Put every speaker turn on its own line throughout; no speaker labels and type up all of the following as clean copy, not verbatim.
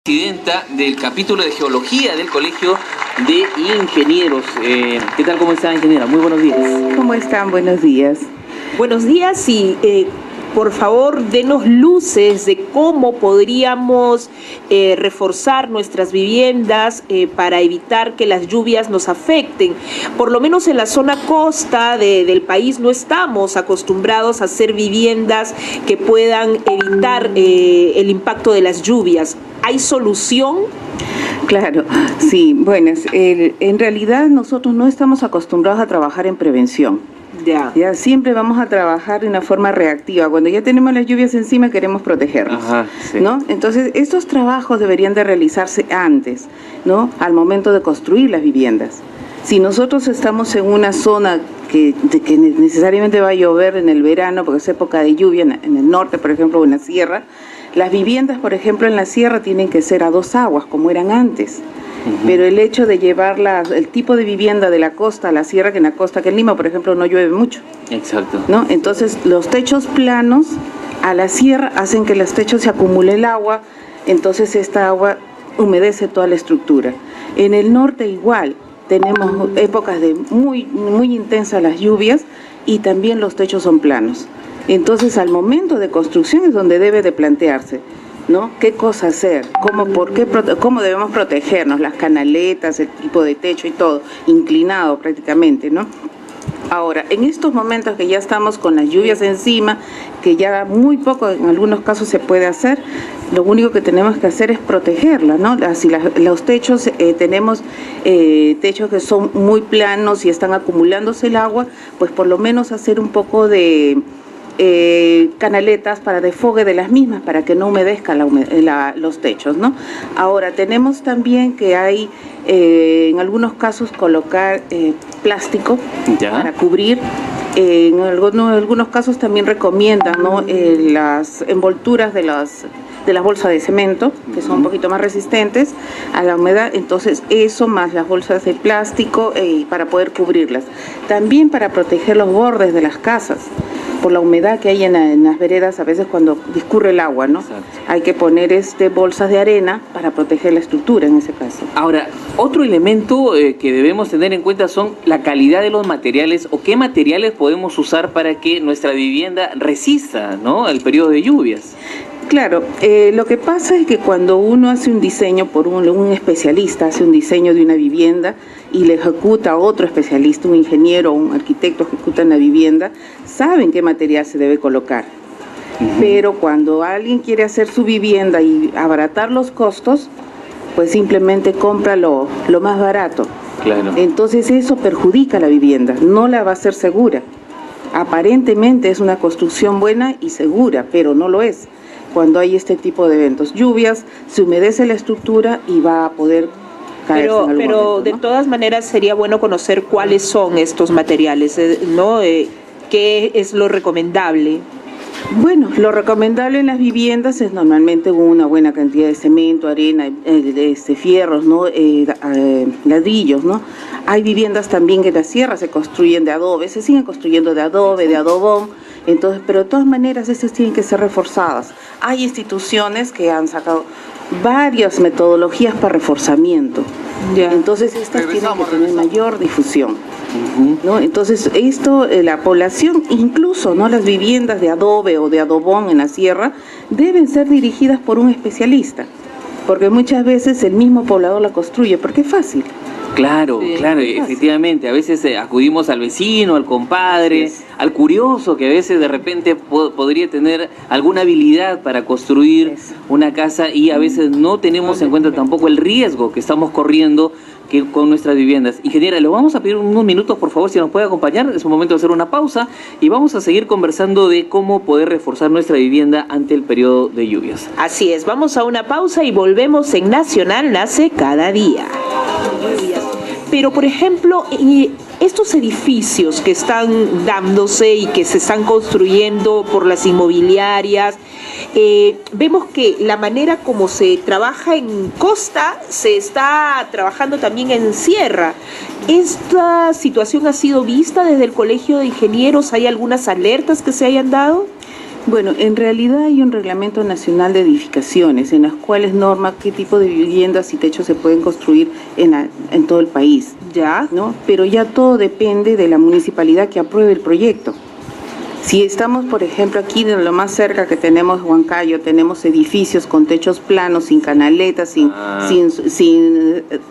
Presidenta del capítulo de Geología del Colegio de Ingenieros. ¿Qué tal? ¿Cómo está, ingeniera? Muy buenos días.
¿Cómo están? Buenos días.
Buenos días y por favor denos luces de cómo podríamos reforzar nuestras viviendas para evitar que las lluvias nos afecten. Por lo menos en la zona costa del país no estamos acostumbrados a hacer viviendas que puedan evitar el impacto de las lluvias. ¿Hay solución?
Claro, sí. Bueno, en realidad nosotros no estamos acostumbrados a trabajar en prevención. Ya siempre vamos a trabajar de una forma reactiva. Cuando ya tenemos las lluvias encima queremos protegernos.
Ajá, sí.
¿No? Entonces estos trabajos deberían de realizarse antes, ¿no? Al momento de construir las viviendas. Si nosotros estamos en una zona que necesariamente va a llover en el verano, porque es época de lluvia en el norte, por ejemplo, o en la sierra, las viviendas, por ejemplo, en la sierra tienen que ser a dos aguas, como eran antes. Pero el hecho de llevar el tipo de vivienda de la costa a la sierra, que en la costa, que en Lima, por ejemplo, no llueve mucho.
Exacto.
¿No? Entonces, los techos planos a la sierra hacen que los techos se acumule el agua, entonces esta agua humedece toda la estructura. En el norte igual, tenemos épocas de muy intensas las lluvias y también los techos son planos. Entonces, al momento de construcción es donde debe de plantearse, ¿no? ¿Qué cosa hacer? ¿Cómo debemos protegernos? Las canaletas, el tipo de techo y todo, inclinado prácticamente, ¿no? Ahora, en estos momentos que ya estamos con las lluvias encima, que ya muy poco en algunos casos se puede hacer, lo único que tenemos que hacer es protegerla, ¿no? Así los techos, tenemos techos que son muy planos y están acumulándose el agua, pues por lo menos hacer un poco de canaletas para desfogue de las mismas, para que no humedezcan los techos, ¿no? Ahora, tenemos también que hay, en algunos casos, colocar plástico para cubrir. En algunos casos también recomiendan, ¿no? Las envolturas de las bolsas de cemento, que son un poquito más resistentes a la humedad, entonces eso más las bolsas de plástico para poder cubrirlas. También para proteger los bordes de las casas, por la humedad que hay en las veredas, a veces cuando discurre el agua, ¿no? Exacto. Hay que poner bolsas de arena para proteger la estructura en ese caso.
Ahora, otro elemento que debemos tener en cuenta son la calidad de los materiales o qué materiales podemos usar para que nuestra vivienda resista, ¿no?, al periodo de lluvias.
Claro, lo que pasa es que cuando uno hace un diseño por un especialista, hace un diseño de una vivienda y le ejecuta a otro especialista, un ingeniero o un arquitecto ejecutan la vivienda, saben qué material se debe colocar. Pero cuando alguien quiere hacer su vivienda y abaratar los costos, pues simplemente compra lo más barato.
Claro.
Entonces eso perjudica la vivienda, no la va a hacer segura. Aparentemente es una construcción buena y segura, pero no lo es. Cuando hay este tipo de eventos, lluvias, se humedece la estructura y va a poder caerse en algún momento, ¿no?
De todas maneras sería bueno conocer cuáles son estos materiales, ¿no? ¿Qué es lo recomendable?
Bueno, lo recomendable en las viviendas es normalmente una buena cantidad de cemento, arena, fierros, ¿no? Ladrillos, ¿no? Hay viviendas también que en la sierra se construyen de adobe, se siguen construyendo de adobe, de adobón. Entonces, pero de todas maneras esas tienen que ser reforzadas. Hay instituciones que han sacado varias metodologías para reforzamiento. Entonces estas tienen que tener mayor difusión. ¿No? Entonces esto, la población, incluso, ¿no?, las viviendas de adobe o de adobón en la sierra deben ser dirigidas por un especialista, porque muchas veces el mismo poblador la construye, porque es fácil.
Claro, claro, efectivamente, a veces acudimos al vecino, al compadre, al curioso que a veces de repente podría tener alguna habilidad para construir una casa y a veces no tenemos en cuenta tampoco el riesgo que estamos corriendo con nuestras viviendas. Ingeniera, le vamos a pedir unos minutos, por favor, si nos puede acompañar. Es un momento de hacer una pausa y vamos a seguir conversando de cómo poder reforzar nuestra vivienda ante el periodo de lluvias.
Así es, vamos a una pausa y volvemos en Nacional Nace Cada Día. Pero, por ejemplo, estos edificios que están dándose y que se están construyendo por las inmobiliarias, vemos que la manera como se trabaja en costa se está trabajando también en sierra. ¿Esta situación ha sido vista desde el Colegio de Ingenieros? ¿Hay algunas alertas que se hayan dado?
Bueno, en realidad hay un reglamento nacional de edificaciones en las cuales norma qué tipo de viviendas y techos se pueden construir en todo el país,
¿Ya?
¿no? Pero ya todo depende de la municipalidad que apruebe el proyecto. Si estamos, por ejemplo, aquí de lo más cerca que tenemos Huancayo, tenemos edificios con techos planos, sin canaletas,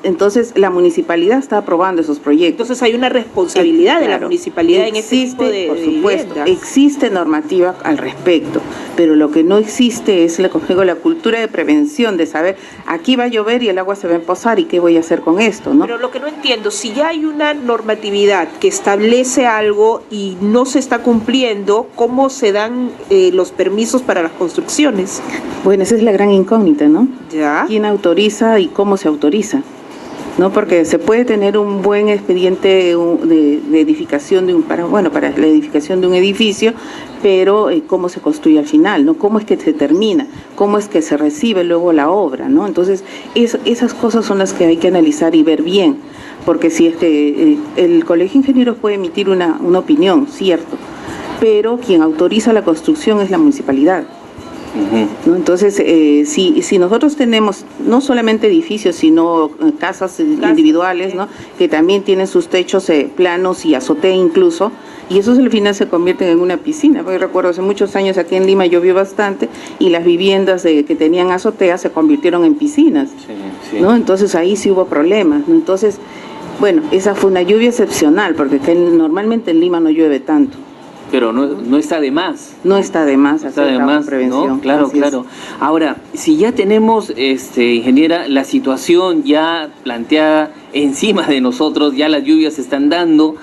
entonces la municipalidad está aprobando esos proyectos.
Entonces hay una responsabilidad de la
Claro,
municipalidad en este tipo de
por supuesto,
viviendas.
existe normativa al respecto, pero lo que no existe es, como digo, la cultura de prevención, de saber, aquí va a llover y el agua se va a empozar y qué voy a hacer con esto, ¿no?
Pero lo que no entiendo, si ya hay una normatividad que establece algo y no se está cumpliendo, ¿cómo se dan los permisos para las construcciones?
Bueno, esa es la gran incógnita, ¿no?
¿Ya?
¿Quién autoriza y cómo se autoriza? ¿No? Porque se puede tener un buen expediente de edificación para la edificación de un edificio, pero cómo se construye al final, ¿no? Cómo es que se termina, cómo es que se recibe luego la obra, ¿no? Entonces, esas cosas son las que hay que analizar y ver bien, porque si es que el Colegio de Ingenieros puede emitir una opinión, cierto, pero quien autoriza la construcción es la municipalidad. ¿No? Entonces, si nosotros tenemos no solamente edificios, sino casas individuales, ¿no? Que también tienen sus techos planos y azotea incluso, y esos al final se convierten en una piscina. Porque recuerdo hace muchos años aquí en Lima llovió bastante y las viviendas que tenían azotea se convirtieron en piscinas, ¿no? Entonces ahí sí hubo problemas, ¿no? Entonces, bueno, esa fue una lluvia excepcional, porque normalmente en Lima no llueve tanto.
Pero no está de más.
No está de más hacer prevención.
¿No? Claro, claro. Ahora, si ya tenemos, ingeniera, la situación ya planteada encima de nosotros, ya las lluvias se están dando,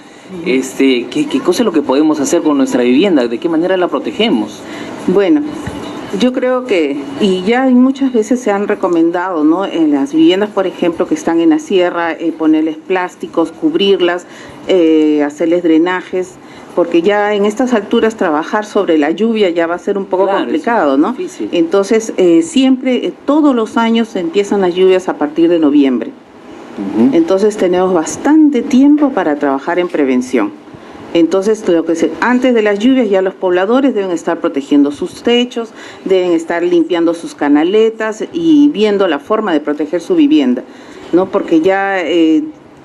¿qué cosa es lo que podemos hacer con nuestra vivienda? ¿De qué manera la protegemos?
Bueno, yo creo que, y ya muchas veces se han recomendado, ¿no? En las viviendas, por ejemplo, que están en la sierra, ponerles plásticos, cubrirlas, hacerles drenajes, porque ya en estas alturas trabajar sobre la lluvia ya va a ser un poco complicado, ¿no?
Difícil.
Entonces, todos los años empiezan las lluvias a partir de noviembre. Entonces tenemos bastante tiempo para trabajar en prevención. Entonces, antes de las lluvias ya los pobladores deben estar protegiendo sus techos, deben estar limpiando sus canaletas y viendo la forma de proteger su vivienda, ¿no? Porque ya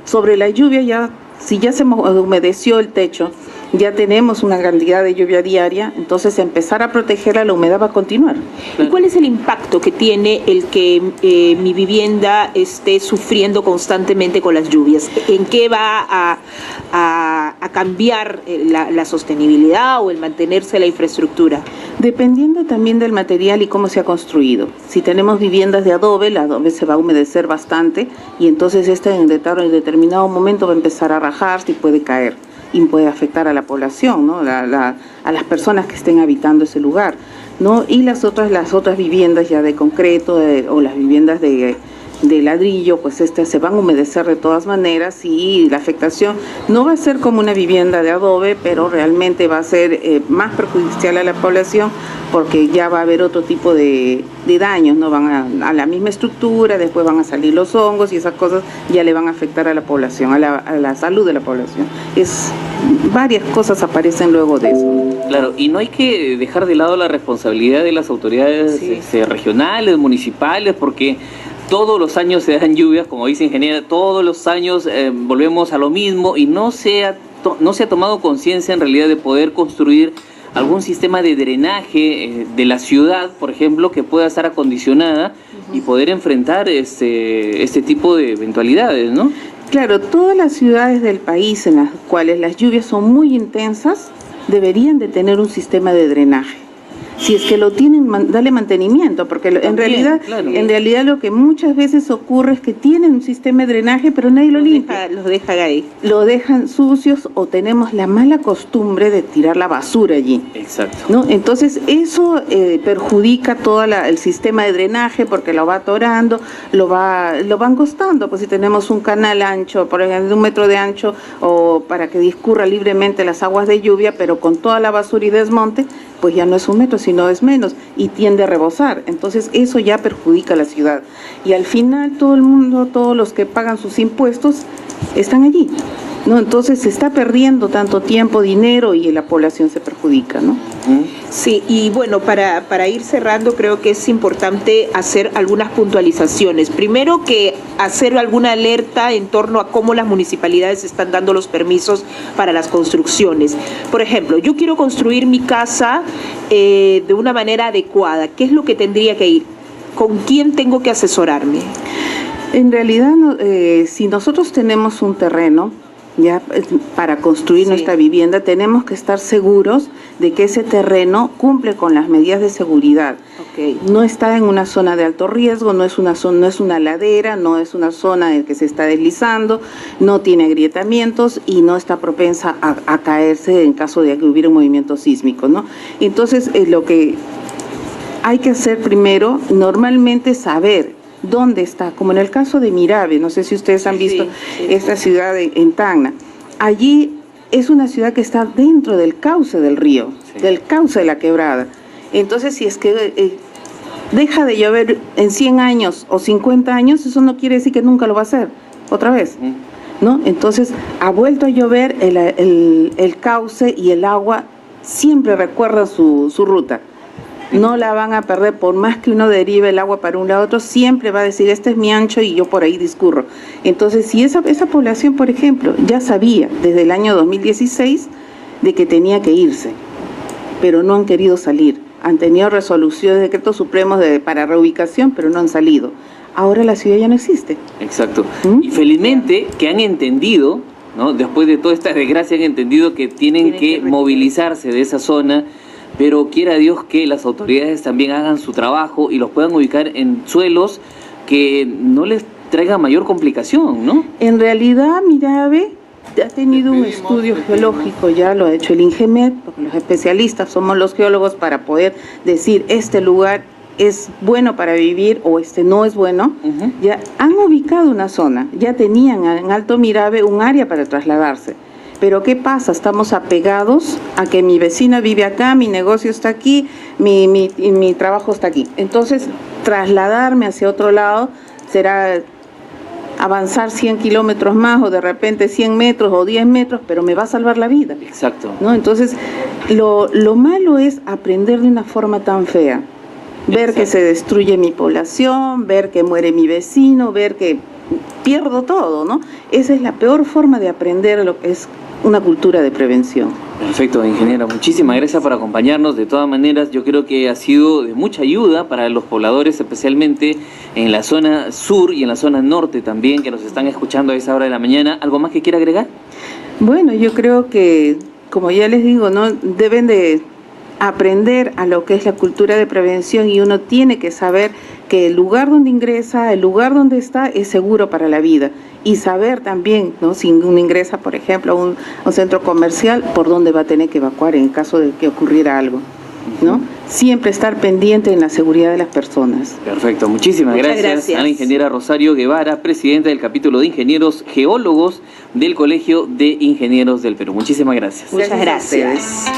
sobre la lluvia, si ya se humedeció el techo, ya tenemos una cantidad de lluvia diaria, entonces empezar a protegerla, la humedad va a continuar.
¿Y cuál es el impacto que tiene el que mi vivienda esté sufriendo constantemente con las lluvias? ¿En qué va a cambiar la sostenibilidad o el mantenerse la infraestructura?
Dependiendo también del material y cómo se ha construido. Si tenemos viviendas de adobe, el adobe se va a humedecer bastante y entonces en determinado momento va a empezar a rajarse y puede caer. Y puede afectar a la población, ¿no? A las personas que estén habitando ese lugar, ¿no? Y las otras viviendas ya de concreto o las viviendas de ladrillo, pues se van a humedecer de todas maneras y la afectación no va a ser como una vivienda de adobe, pero realmente va a ser más perjudicial a la población porque ya va a haber otro tipo de daños, ¿no? Van a la misma estructura, después van a salir los hongos y esas cosas ya le van a afectar a la población, a la salud de la población. Varias cosas aparecen luego de eso.
Claro, y no hay que dejar de lado la responsabilidad de las autoridades regionales, municipales, porque todos los años se dan lluvias, como dice ingeniera, todos los años volvemos a lo mismo y no se ha tomado conciencia en realidad de poder construir algún sistema de drenaje de la ciudad, por ejemplo, que pueda estar acondicionada y poder enfrentar este tipo de eventualidades, ¿no?
Claro, todas las ciudades del país en las cuales las lluvias son muy intensas deberían de tener un sistema de drenaje. Si es que lo tienen, dale mantenimiento, porque en realidad lo que muchas veces ocurre es que tienen un sistema de drenaje, pero nadie lo limpia.
Los dejan ahí.
Lo dejan sucios o tenemos la mala costumbre de tirar la basura allí.
Exacto.
¿No? Entonces eso perjudica todo el sistema de drenaje porque lo va atorando, lo va angostando. Pues si tenemos un canal ancho, por ejemplo, de 1 metro de ancho, o para que discurra libremente las aguas de lluvia, pero con toda la basura y desmonte, pues ya no es 1 metro, sino es menos y tiende a rebosar. Entonces eso ya perjudica a la ciudad. Y al final todo el mundo, todos los que pagan sus impuestos, están allí, ¿no? Entonces se está perdiendo tanto tiempo, dinero y la población se perjudica, ¿no?
Sí, y bueno, para ir cerrando, creo que es importante hacer algunas puntualizaciones. Primero, que hacer alguna alerta en torno a cómo las municipalidades están dando los permisos para las construcciones. Por ejemplo, yo quiero construir mi casa de una manera adecuada. ¿Qué es lo que tendría que ir? ¿Con quién tengo que asesorarme?
En realidad, si nosotros tenemos un terreno ya para construir nuestra vivienda, tenemos que estar seguros de que ese terreno cumple con las medidas de seguridad. No está en una zona de alto riesgo, no es una ladera, no es una zona en que se está deslizando, no tiene agrietamientos y no está propensa a caerse en caso de que hubiera un movimiento sísmico, ¿no? Entonces, lo que hay que hacer primero, normalmente, saber dónde está, como en el caso de Mirabe. No sé si ustedes han visto esta ciudad en Tacna. Allí es una ciudad que está dentro del cauce del río, del cauce de la quebrada. Entonces, si es que deja de llover en 100 años o 50 años, eso no quiere decir que nunca lo va a hacer otra vez, ¿no? Entonces, ha vuelto a llover, el cauce y el agua siempre recuerdan su ruta. No la van a perder, por más que uno derive el agua para un lado a otro, siempre va a decir, este es mi ancho y yo por ahí discurro. Entonces, si esa población, por ejemplo, ya sabía desde el año 2016 de que tenía que irse, pero no han querido salir, han tenido resoluciones, decretos supremos para reubicación, pero no han salido. Ahora la ciudad ya no existe.
Exacto. Y felizmente que han entendido, ¿no? Después de toda esta desgracia, han entendido que tienen que movilizarse de esa zona. Pero quiera Dios que las autoridades también hagan su trabajo y los puedan ubicar en suelos que no les traiga mayor complicación, ¿no?
En realidad, Mirabe ha tenido un estudio geológico, ya lo ha hecho el INGEMET, porque los especialistas somos los geólogos para poder decir este lugar es bueno para vivir o este no es bueno. Ya han ubicado una zona, ya tenían en Alto Mirabe un área para trasladarse. Pero ¿qué pasa? Estamos apegados a que mi vecina vive acá, mi negocio está aquí, mi trabajo está aquí. Entonces, trasladarme hacia otro lado será avanzar 100 kilómetros más o de repente 100 metros o 10 metros, pero me va a salvar la vida.
Exacto.
¿No? Entonces, lo malo es aprender de una forma tan fea. Ver que se destruye mi población, ver que muere mi vecino, ver que pierdo todo, ¿no? Esa es la peor forma de aprender lo que es una cultura de prevención.
Perfecto, ingeniera. Muchísimas gracias por acompañarnos. De todas maneras, yo creo que ha sido de mucha ayuda para los pobladores, especialmente en la zona sur y en la zona norte también, que nos están escuchando a esa hora de la mañana. ¿Algo más que quiera agregar?
Bueno, yo creo que, como ya les digo, ¿no? Deben de aprender a lo que es la cultura de prevención y uno tiene que saber que el lugar donde ingresa, el lugar donde está es seguro para la vida y saber también, ¿no? Si uno ingresa, por ejemplo, a un centro comercial, por dónde va a tener que evacuar en caso de que ocurriera algo, ¿no? Siempre estar pendiente en la seguridad de las personas.
Perfecto, muchísimas gracias a la ingeniera Rosario Guevara, presidenta del capítulo de ingenieros geólogos del Colegio de Ingenieros del Perú. Muchísimas gracias.
Muchas gracias.